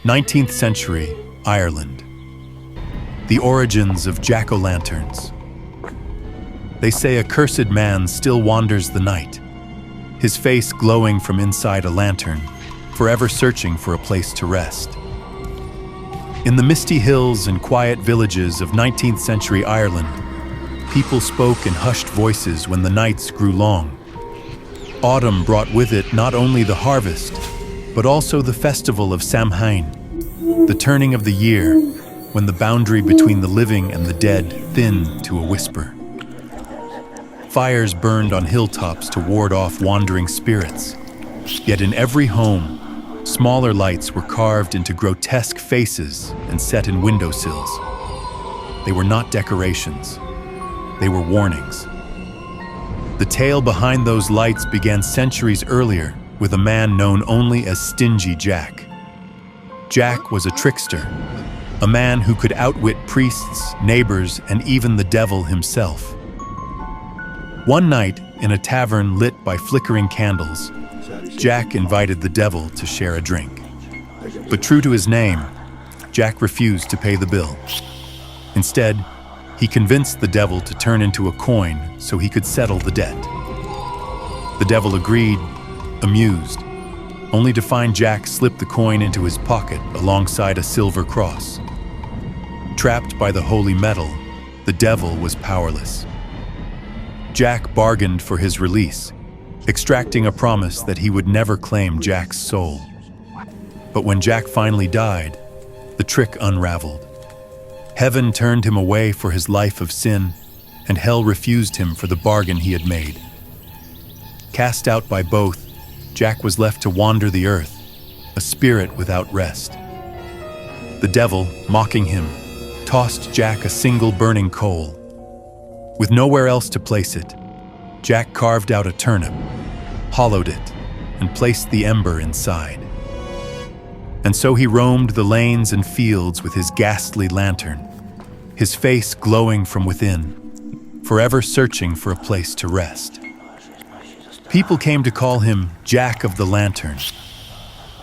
19th century, Ireland. The origins of jack-o'-lanterns. They say a cursed man still wanders the night, his face glowing from inside a lantern, forever searching for a place to rest. In the misty hills and quiet villages of 19th century Ireland, people spoke in hushed voices when the nights grew long. Autumn brought with it not only the harvest, but also the festival of Samhain, the turning of the year, when the boundary between the living and the dead thinned to a whisper. Fires burned on hilltops to ward off wandering spirits, yet in every home, smaller lights were carved into grotesque faces and set in windowsills. They were not decorations, they were warnings. The tale behind those lights began centuries earlier with a man known only as Stingy Jack. Jack was a trickster, a man who could outwit priests, neighbors, and even the devil himself. One night, in a tavern lit by flickering candles, Jack invited the devil to share a drink. But true to his name, Jack refused to pay the bill. Instead, he convinced the devil to turn into a coin so he could settle the debt. The devil agreed, amused, only to find Jack slip the coin into his pocket alongside a silver cross. Trapped by the holy metal, the devil was powerless. Jack bargained for his release, extracting a promise that he would never claim Jack's soul. But when Jack finally died, the trick unraveled. Heaven turned him away for his life of sin, and hell refused him for the bargain he had made. Cast out by both, Jack was left to wander the earth, a spirit without rest. The devil, mocking him, tossed Jack a single burning coal. With nowhere else to place it, Jack carved out a turnip, hollowed it, and placed the ember inside. And so he roamed the lanes and fields with his ghastly lantern, his face glowing from within, forever searching for a place to rest. People came to call him Jack of the Lantern.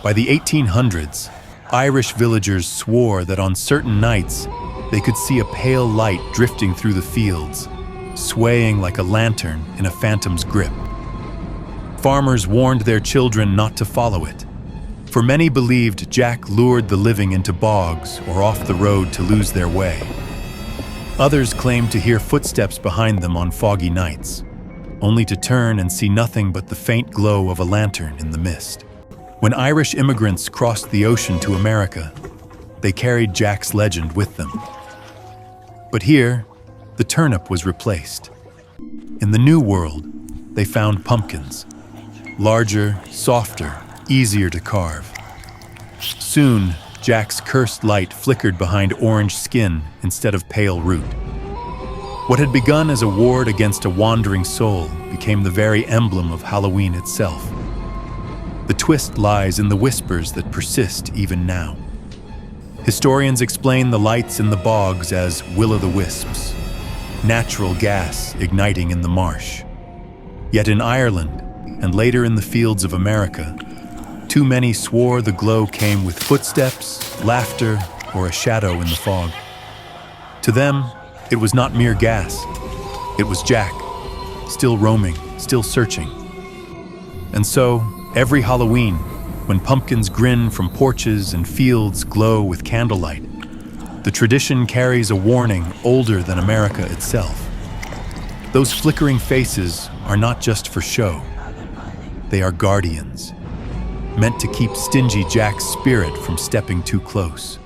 By the 1800s, Irish villagers swore that on certain nights, they could see a pale light drifting through the fields, swaying like a lantern in a phantom's grip. Farmers warned their children not to follow it, for many believed Jack lured the living into bogs or off the road to lose their way. Others claimed to hear footsteps behind them on foggy nights, only to turn and see nothing but the faint glow of a lantern in the mist. When Irish immigrants crossed the ocean to America, they carried Jack's legend with them. But here, the turnip was replaced. In the New World, they found pumpkins, larger, softer, easier to carve. Soon, Jack's cursed light flickered behind orange skin instead of pale root. What had begun as a ward against a wandering soul became the very emblem of Halloween itself. The twist lies in the whispers that persist even now. Historians explain the lights in the bogs as will-o'-the-wisps, natural gas igniting in the marsh. Yet in Ireland, and later in the fields of America, too many swore the glow came with footsteps, laughter, or a shadow in the fog. To them, it was not mere gas. It was Jack, still roaming, still searching. And so, every Halloween, when pumpkins grin from porches and fields glow with candlelight, the tradition carries a warning older than America itself. Those flickering faces are not just for show. They are guardians, meant to keep Stingy Jack's spirit from stepping too close.